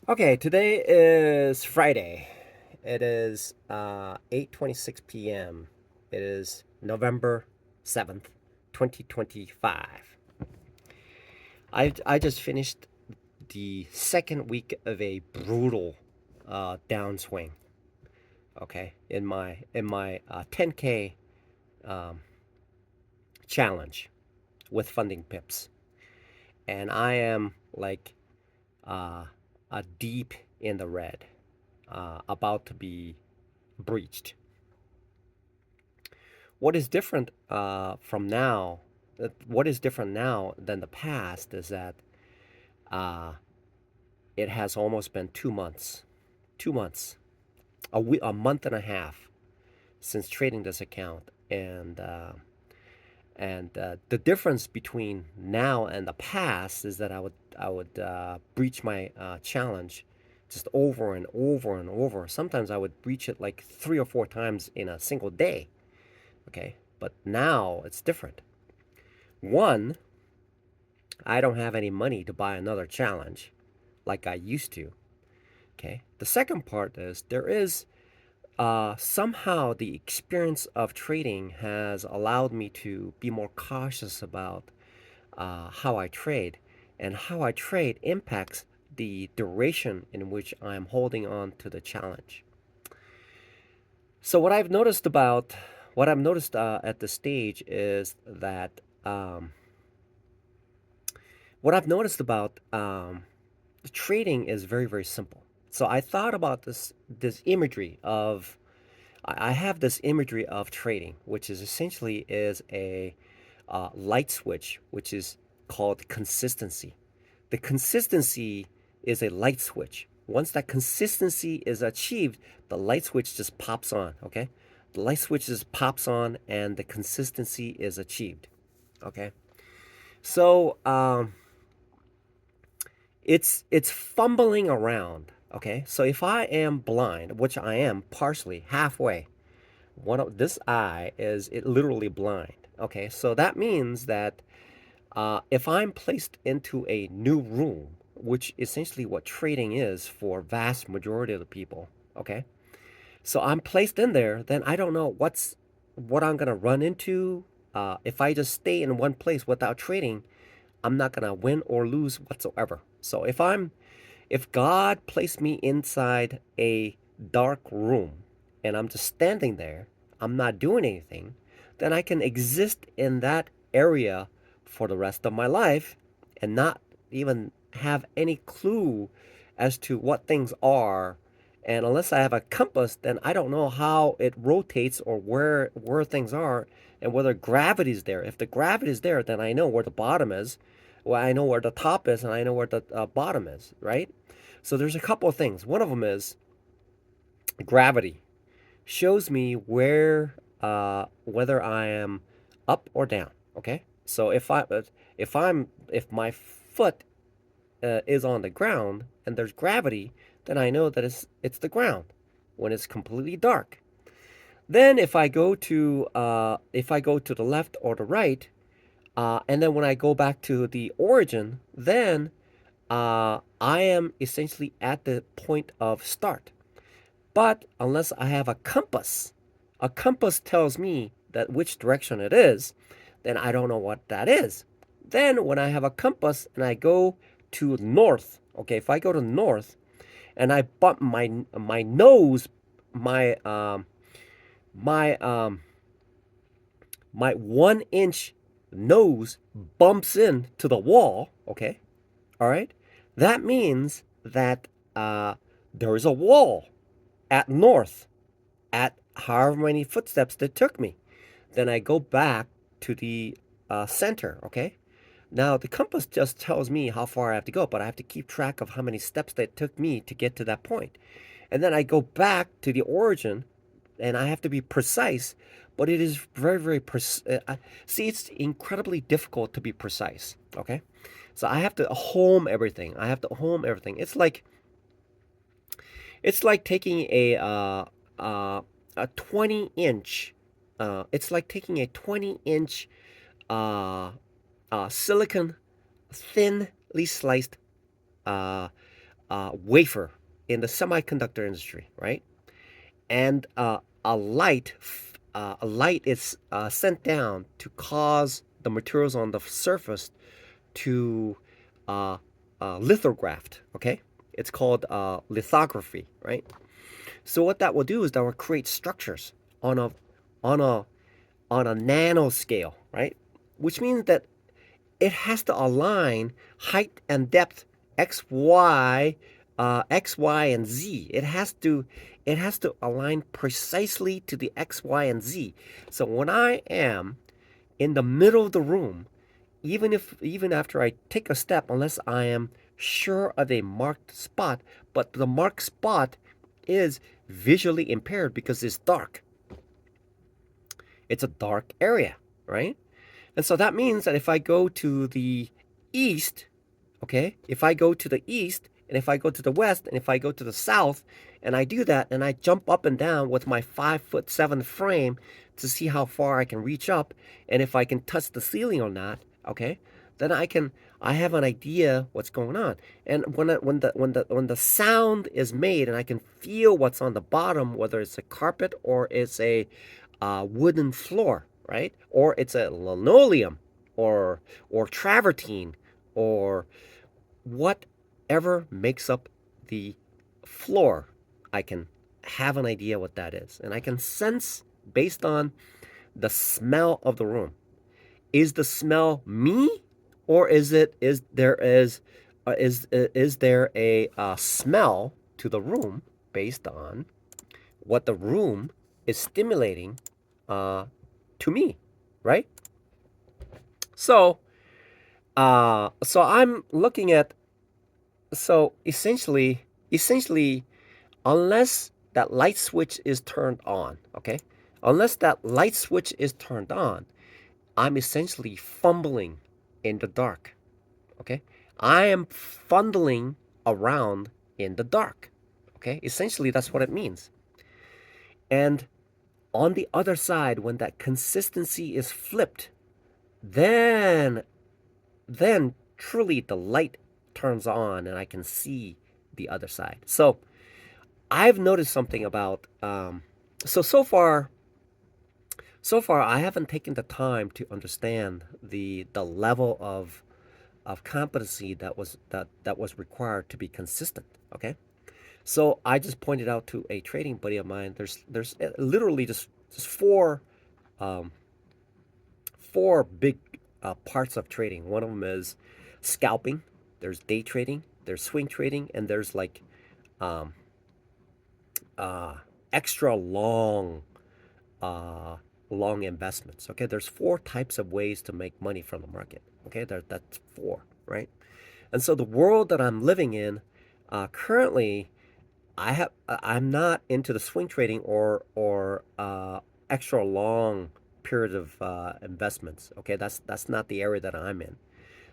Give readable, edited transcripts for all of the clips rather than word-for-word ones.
Okay, today is Friday. It is 8:26 p.m. It is November 7th, 2025. I just finished the second week of a brutal downswing. Okay, in my 10K um, challenge with funding pips, and I am like uh, deep in the red, about to be breached. What is different from now? What is different now than the past is that uh, it has almost been 2 months, 2 months, a month and a half since trading this account, and the difference between now and the past is that I would breach my challenge just over and over and over. Sometimes I would breach it like 3 or 4 times in a single day. Okay, but now it's different. One, I don't have any money to buy another challenge like I used to. Okay. The second part is there is somehow the experience of trading has allowed me to be more cautious about how I trade, and how I trade impacts the duration in which I'm holding on to the challenge. So what I've noticed at this stage is that what I've noticed about trading is very, very simple. So I thought about this imagery of I have this imagery of trading, which is essentially is a light switch, which is called consistency. The consistency is a light switch. Once that consistency is achieved, the light switch just pops on. Okay, the light switch just pops on, and the consistency is achieved. Okay, so it's fumbling around. Okay, so if I am blind, which I am partially halfway, one of this eye is it literally blind. Okay, so that means that if I'm placed into a new room, which essentially what trading is for vast majority of the people. Okay, so I'm placed in there, then I don't know what I'm gonna run into. If I just stay in one place without trading, I'm not gonna win or lose whatsoever. So if God placed me inside a dark room and I'm just standing there, I'm not doing anything, then I can exist in that area for the rest of my life and not even have any clue as to what things are. And unless I have a compass, then I don't know how it rotates or where things are and whether gravity is there. If the gravity is there, then I know where the bottom is. Well, I know where the top is and I know where the bottom is, right? So there's a couple of things. One of them is gravity shows me whether I am up or down. Okay, so if my foot is on the ground and there's gravity, then I know that it's the ground when it's completely dark. Then if I go to the left or the right, and then when I go back to the origin, then I am essentially at the point of start. But unless I have a compass tells me that which direction it is, then I don't know what that is. Then when I have a compass and I go to north, okay, if I go to north and I bump my nose, my my my 1 inch nose bumps into the wall, okay, all right, that means that there is a wall at north at however many footsteps that took me. Then I go back to the center, okay? Now the compass just tells me how far I have to go, but I have to keep track of how many steps that took me to get to that point. And then I go back to the origin and I have to be precise, but it is very, very see, it's incredibly difficult to be precise, okay? So I have to home everything. I have to home everything. It's like taking a 20 inch. It's like taking a 20 inch silicon thinly sliced uh, wafer in the semiconductor industry, right? And a light is sent down to cause the materials on the surface to uh, lithographed. Okay, it's called lithography, right? So what that will do is that will create structures on a on a on a nanoscale, right? Which means that it has to align height and depth x, y, x, y, and z. It has to align precisely to the x, y, and z. So when I am in the middle of the room, even after I take a step, unless I am sure of a marked spot, but the marked spot is visually impaired because it's dark. It's a dark area, right? And so that means that if I go to the east, okay, if I go to the east, and if I go to the west, and if I go to the south, and I do that, and I jump up and down with my 5'7" frame to see how far I can reach up, and if I can touch the ceiling or not, okay, then I have an idea what's going on. And when the sound is made, and I can feel what's on the bottom, whether it's a carpet or it's a wooden floor, right? Or it's a linoleum, or travertine, or whatever makes up the floor. I can have an idea what that is, and I can sense based on the smell of the room. Is the smell me, or is there a smell to the room based on what the room is stimulating uh, to me, right? So, so I'm looking at so essentially, unless that light switch is turned on, okay, unless that light switch is turned on, I'm essentially fumbling in the dark, okay. I am fumbling around in the dark, okay. Essentially, that's what it means. And on the other side, when that consistency is flipped, then then truly the light turns on and I can see the other side. So I've noticed something about so far I haven't taken the time to understand the level of competency that was required to be consistent. Okay, so I just pointed out to a trading buddy of mine. There's literally just um, four big parts of trading. One of them is scalping. There's day trading. There's swing trading, and there's like um, uh, extra uh, long investments. Okay, there's four types of ways to make money from the market. Okay, that's four, right? And so the world that I'm living in currently, I'm not into the swing trading or extra long period of investments. Okay, that's not the area that I'm in.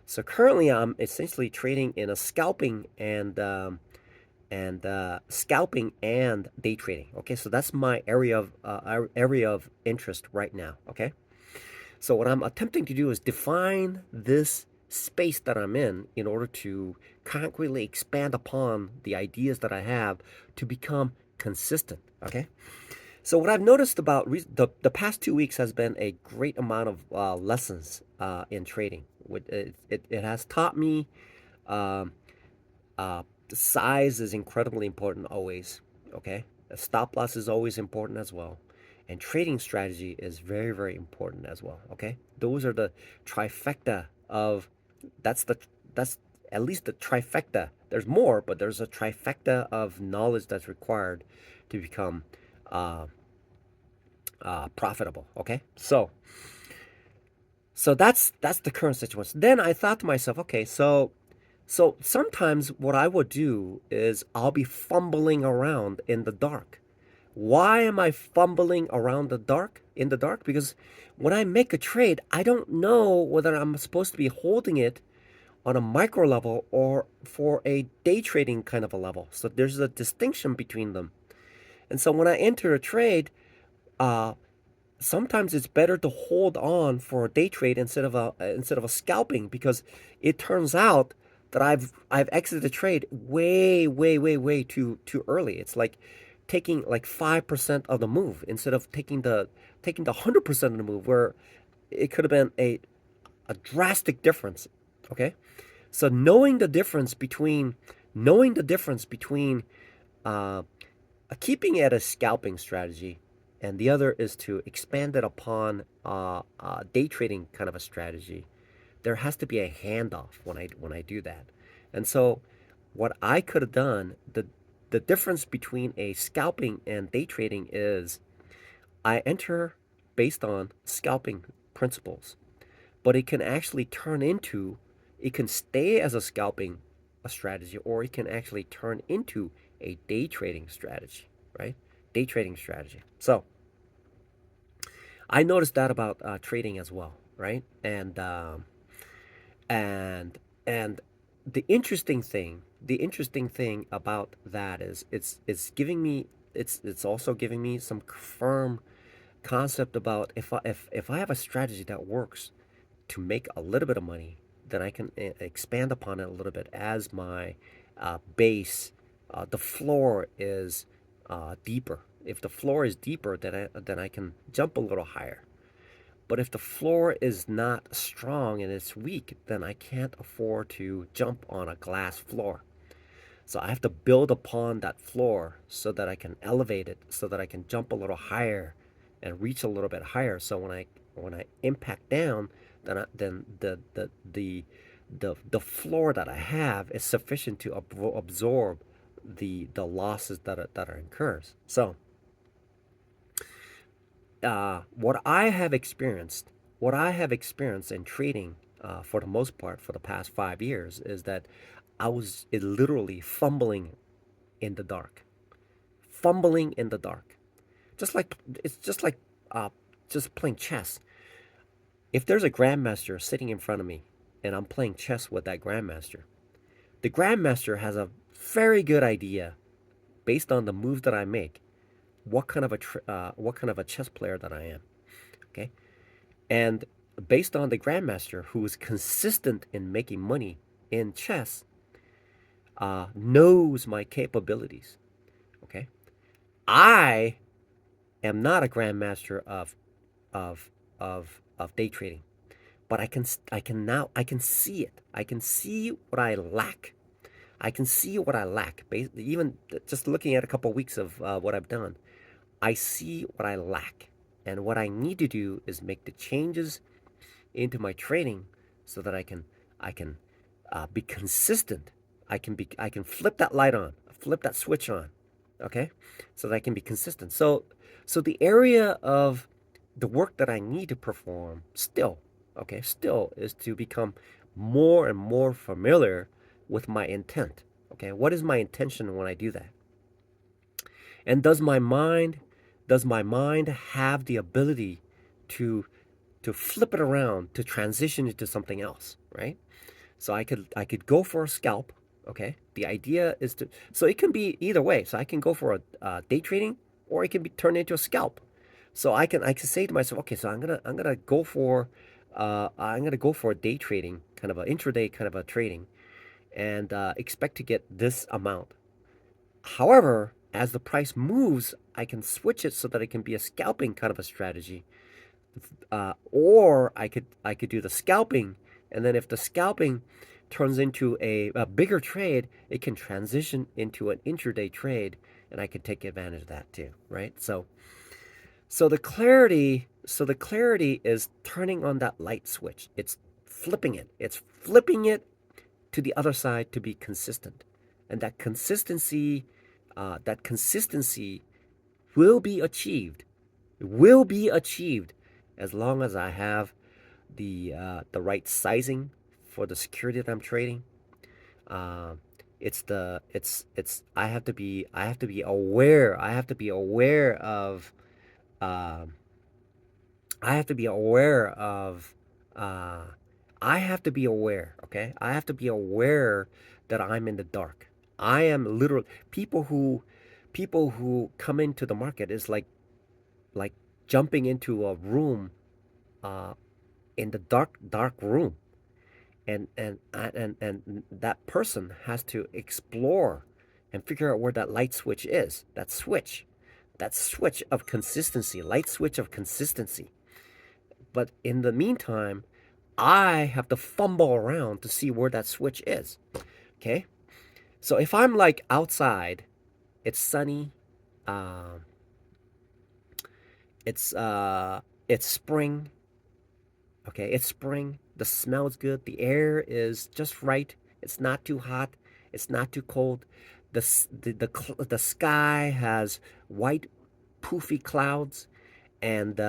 So currently, I'm essentially trading in a scalping and day trading. Okay, so that's my area of interest right now. Okay, so what I'm attempting to do is define this space that I'm in order to concretely expand upon the ideas that I have to become consistent. Okay, so what I've noticed about the past 2 weeks has been a great amount of lessons in trading. It has taught me um, the size is incredibly important always. Okay, a stop loss is always important as well, and trading strategy is very, very important as well. Okay, those are the trifecta of that's the that's at least the trifecta. There's more, but there's a trifecta of knowledge that's required to become uh, profitable. Okay, so that's the current situation. Then I thought to myself, okay, so sometimes what I would do is I'll be fumbling around in the dark. Why am I fumbling around in the dark? Because when I make a trade, I don't know whether I'm supposed to be holding it on a micro level or for a day trading kind of a level. So there's a distinction between them. And so when I enter a trade, uh, sometimes it's better to hold on for a day trade instead of a scalping, because it turns out that I've exited the trade way, way, way, way too early. It's like taking like 5% of the move instead of taking the 100% of the move, where it could have been a drastic difference. Okay, so knowing the difference between uh, keeping it a scalping strategy, and the other is to expand it upon day trading kind of a strategy. There has to be a handoff when I do that. And so what I could have done, the difference between a scalping and day trading is I enter based on scalping principles, but it can actually turn into, it can stay as a scalping a strategy, or it can actually turn into a day trading strategy, right? Day trading strategy. So I noticed that about trading as well, right? And and the interesting thing about that is it's giving me, it's also giving me some firm concept about if I have a strategy that works to make a little bit of money, then I can expand upon it a little bit as my base. The floor is deeper. If the floor is deeper, then I can jump a little higher. But if the floor is not strong and it's weak, then I can't afford to jump on a glass floor. So I have to build upon that floor so that I can elevate it, so that I can jump a little higher and reach a little bit higher. So when I impact down, then the floor that I have is sufficient to absorb the losses that are incurs. So what I have experienced in trading, for the most part for the past 5 years, is that I was literally in the dark, fumbling in the dark, just like it's uh, just playing chess. If there's a grandmaster sitting in front of me and I'm playing chess with that grandmaster, the grandmaster has a very good idea based on the moves that I make, what kind of a chess player that I am. Okay, and based on the grandmaster who is consistent in making money in chess, knows my capabilities. Okay, I am not a grandmaster of day trading, but I can see it. I can see what I lack. I can see what I lack. Even just looking at a couple of weeks of what I've done, I see what I lack, and what I need to do is make the changes into my trading so that I can be consistent. I can flip that light on, flip that switch on, okay, so that I can be consistent. So the area of the work that I need to perform still, okay, still is to become more and more familiar with my intent. Okay, what is my intention when I do that? And does my mind have the ability to flip it around, to transition it to something else, right? So I could go for a scalp. Okay, the idea is to, so it can be either way. So I can go for a day trading, or it can be turned into a scalp. So I can say to myself, okay, so I'm gonna go for I'm gonna go for a day trading, kind of a intraday kind of a trading, and expect to get this amount. However, as the price moves, I can switch it so that it can be a scalping kind of a strategy, or I could do the scalping, and then if the scalping turns into a bigger trade, it can transition into an intraday trade, and I can take advantage of that too, right? So the clarity is turning on that light switch. It's flipping it. It's flipping it to the other side to be consistent, and that consistency will be achieved. Will be achieved as long as I have the right sizing for the security that I'm trading. Uh, I have to be aware. Um, I have to be aware of. Uh, I have to be aware. Okay, I have to be aware that I'm in the dark. I am literally people who come into the market is like jumping into a room, uh, in the dark room, and that person has to explore and figure out where that light switch is. That switch of consistency, light switch of consistency. But in the meantime, I have to fumble around to see where that switch is. Okay? So if I'm like outside, it's sunny, um, it's spring. Okay, it's spring. The smell's good. The air is just right. It's not too hot. It's not too cold. The sky has white poofy clouds, and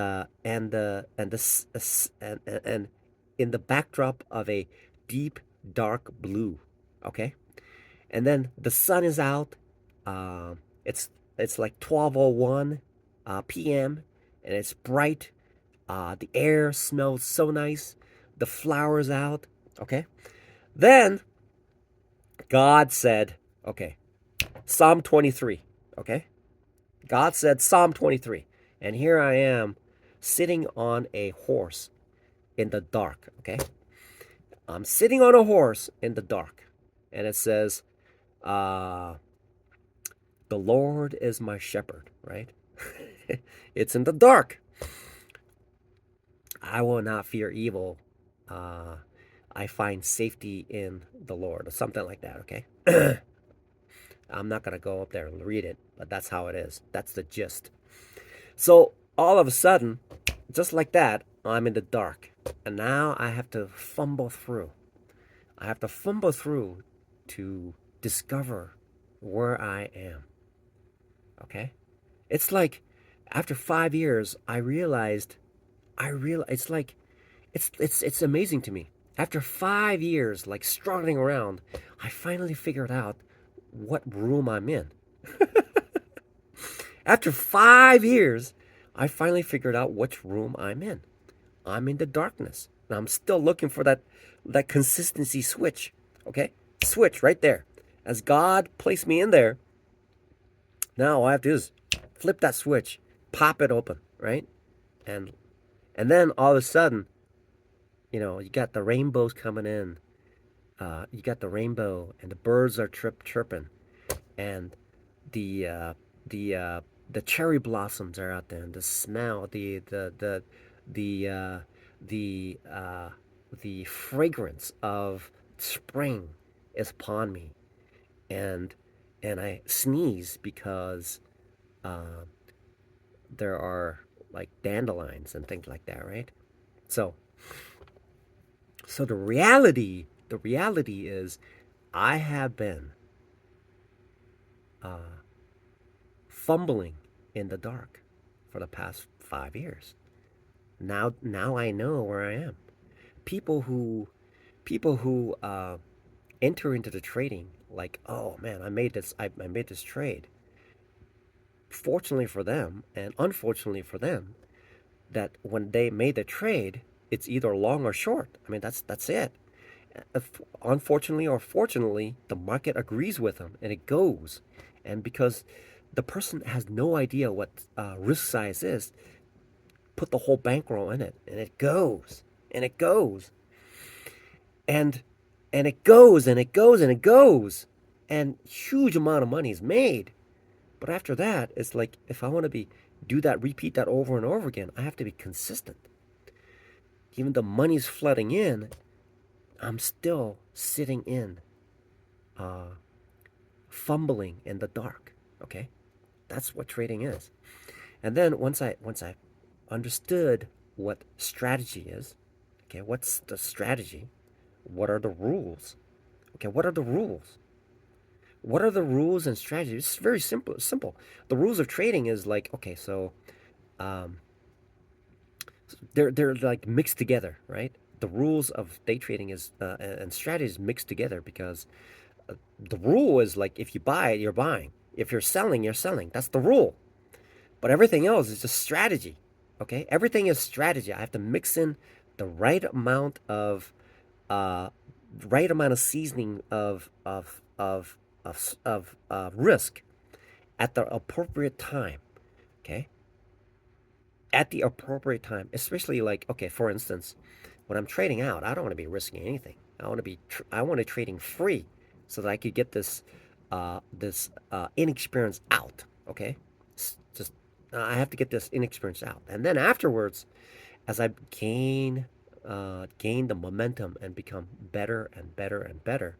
in the backdrop of a deep dark blue. Okay, and then the sun is out. Um, it's it's like 12:01 p.m. and it's bright. The air smells so nice. The flowers out. Okay. Then God said, okay, Psalm 23. Okay. God said Psalm 23. And here I am sitting on a horse in the dark. Okay. I'm sitting on a horse in the dark. And it says, uh, the Lord is my shepherd, right? It's in the dark. I will not fear evil. Uh, I find safety in the Lord, or something like that, okay? I'm not going to go up there and read it, but that's how it is. That's the gist. So all of a sudden, just like that, I'm in the dark. And now I have to fumble through. I have to fumble through to discover where I am, okay? It's like after 5 years, it's like it's amazing to me. After 5 years, like struggling around, I finally figured out what room I'm in. After 5 years, I finally figured out which room I'm in. I'm in the darkness. And I'm still looking for that consistency switch. Okay? Switch right there. As God placed me in there, now all I have to do is flip that switch, pop it open, right? And then all of a sudden, you got the rainbows coming in. You got the rainbow, and the birds are chirping, and the uh, the uh, the cherry blossoms are out there, and the smell, the uh, the the fragrance of spring is upon me, and I sneeze because uh, there are like dandelions and things like that, right? So the reality is, I have been uh, fumbling in the dark for the past 5 years. Now I know where I am. People who people who enter into the trading like, oh man, I made this trade. Fortunately for them, and unfortunately for them, that when they made the trade, it's either long or short. I mean, that's it. If, unfortunately or fortunately, the market agrees with them and it goes. And because the person has no idea what risk size is, put the whole bankroll in it, and it goes, and it goes, and it goes, and it goes, and it goes, and huge amount of money is made. But after that, it's like, if I want to repeat that over and over again, I have to be consistent. Even the money's flooding in, I'm still sitting in, uh, fumbling in the dark. Okay, that's what trading is. And then once I understood what strategy is, okay, what's the strategy? What are the rules? Okay, what are the rules? What are the rules and strategies? It's very simple. Simple. The rules of trading is like, okay, so um, they're like mixed together, right? The rules of day trading is and strategies mixed together because the rule is like, if you buy it, you're buying. If you're selling, you're selling. That's the rule. But everything else is just strategy. Okay, everything is strategy. I have to mix in the uh, right amount of seasoning of risk at the appropriate time. Okay, at the appropriate time, especially like, okay, for instance, when I'm trading out, I don't want to be risking anything. I want to trading free so that I could get inexperience out. Okay, just I have to get this inexperience out, and then afterwards, as I gain the momentum and become better and better and better,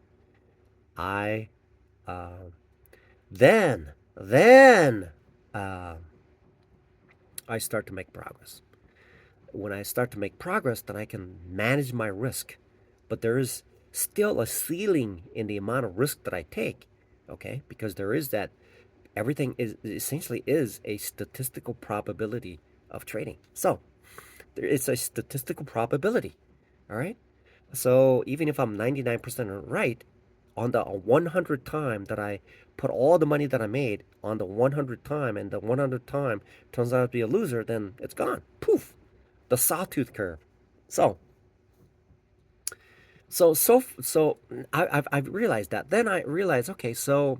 I uh, then uh, I start to make progress. When I start to make progress, then I can manage my risk. But there is still a ceiling in the amount of risk that I take, okay? Because there is that everything is essentially is a statistical probability of trading. So it's a statistical probability, all right? So even if I'm 99% right, on the 100 time that I put all the money that I made on the 100 time and the 100 time turns out to be a loser, then it's gone. Poof, the sawtooth curve. So, so I've realized that. Then I realized, okay, so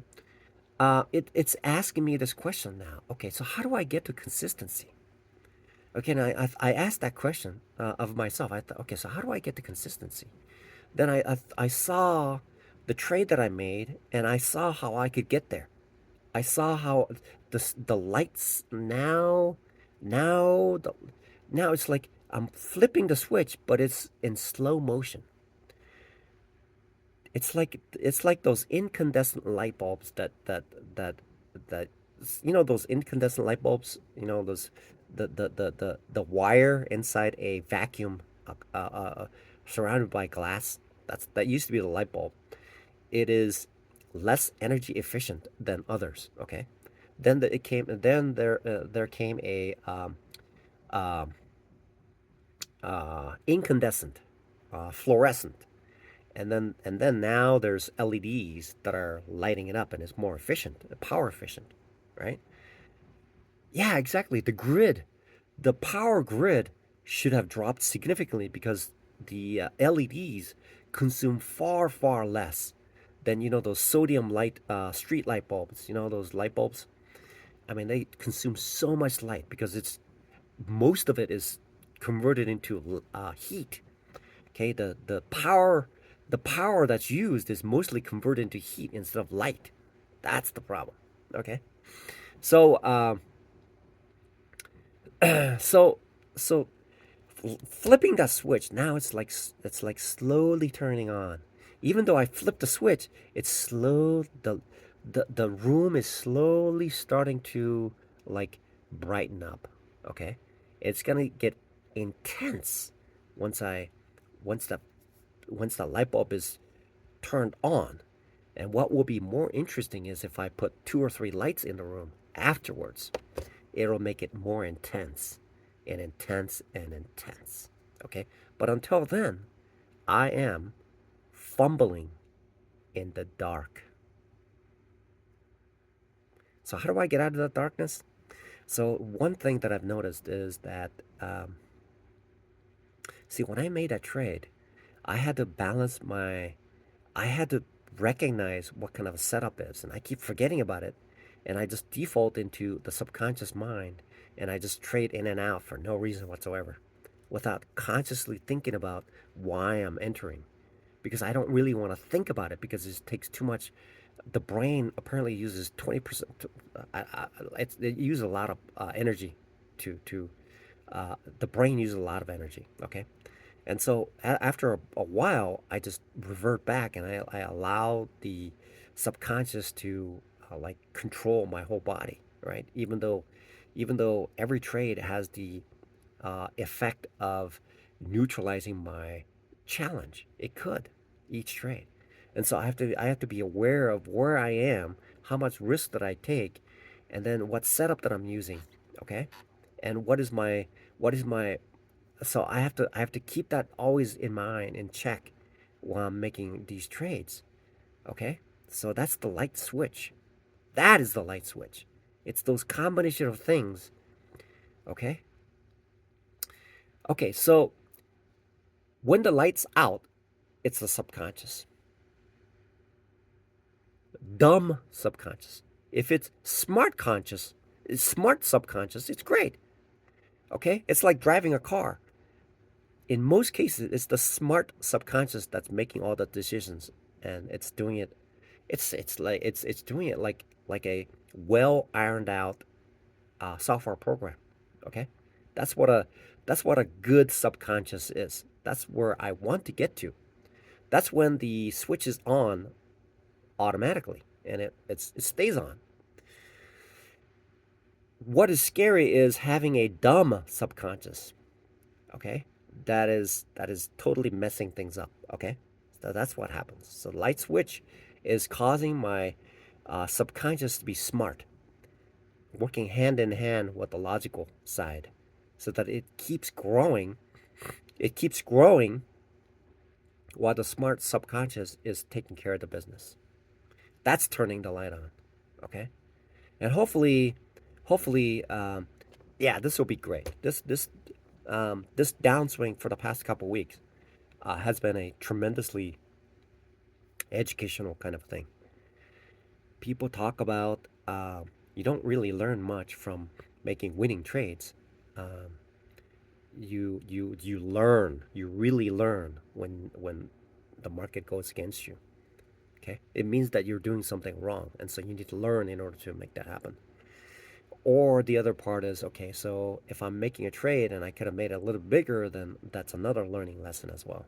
it's asking me this question now. Okay, so how do I get to consistency? Okay, and I asked that question of myself. I thought, okay, so how do I get to consistency? Then I saw the trade that I made, and I saw how I could get there. I saw how the lights now the now it's like I'm flipping the switch, but it's in slow motion. It's like those incandescent light bulbs that those incandescent light bulbs, those the wire inside a vacuum surrounded by glass. That used to be the light bulb. It is less energy efficient than others. Okay, then there came a incandescent, fluorescent, and then now there's LEDs that are lighting it up and it's more efficient, power efficient, right? Yeah, exactly. The power grid should have dropped significantly because the LEDs consume far less than those sodium light street light bulbs. Those light bulbs. I mean, they consume so much light because it's most of it is converted into heat. Okay, the power that's used is mostly converted into heat instead of light. That's the problem. Okay, so so so flipping that switch now, it's like slowly turning on. Even though I flipped the switch, it's slow. The room is slowly starting to like brighten up. Okay, it's gonna get intense once I once the once the light bulb is turned on. And what will be more interesting is if I put two or three lights in the room afterwards, it'll make it more intense and intense and intense. Okay? But until then, I am fumbling in the dark. So, how do I get out of the darkness? So, one thing that I've noticed is that, see, when I made that trade, I had to balance I had to recognize what kind of a setup is, and I keep forgetting about it, and I just default into the subconscious mind, and I just trade in and out for no reason whatsoever, without consciously thinking about why I'm entering, because I don't really want to think about it because it takes too much. The brain apparently uses 20%. It uses a lot of energy to the brain uses a lot of energy. Okay, and so after a while, I just revert back and I allow the subconscious to like control my whole body, right? Even though every trade has the effect of neutralizing my challenge, it could each trade, and so I have to be aware of where I am, how much risk that I take, and then what setup that I'm using, okay, and what is my so I have to keep that always in mind, in check, while I'm making these trades. Okay, so that's the light switch. That is the light switch. It's those combination of things. Okay. Okay. So when the light's out, it's the subconscious, dumb subconscious. If it's smart conscious, it's smart subconscious. It's great. Okay. It's like driving a car. in most cases, it's the smart subconscious that's making all the decisions, and it's doing it. It's doing it like a well ironed out software program. Okay, that's what a that's what a good subconscious is. That's where I want to get to. That's when the switch is on automatically, and it stays on. What is scary is having a dumb subconscious. Okay, that is totally messing things up. Okay, so that's what happens. So light switch is causing my subconscious to be smart, working hand in hand with the logical side, so that it keeps growing. It keeps growing while the smart subconscious is taking care of the business. That's turning the light on. Okay, and hopefully, yeah, this will be great. This downswing for the past couple weeks has been a tremendously educational kind of thing. People talk about you don't really learn much from making winning trades. Um, you learn, you really learn when the market goes against you. Okay, it means that you're doing something wrong, and so you need to learn in order to make that happen. Or the other part is, okay, so if I'm making a trade and I could have made it a little bigger, then that's another learning lesson as well.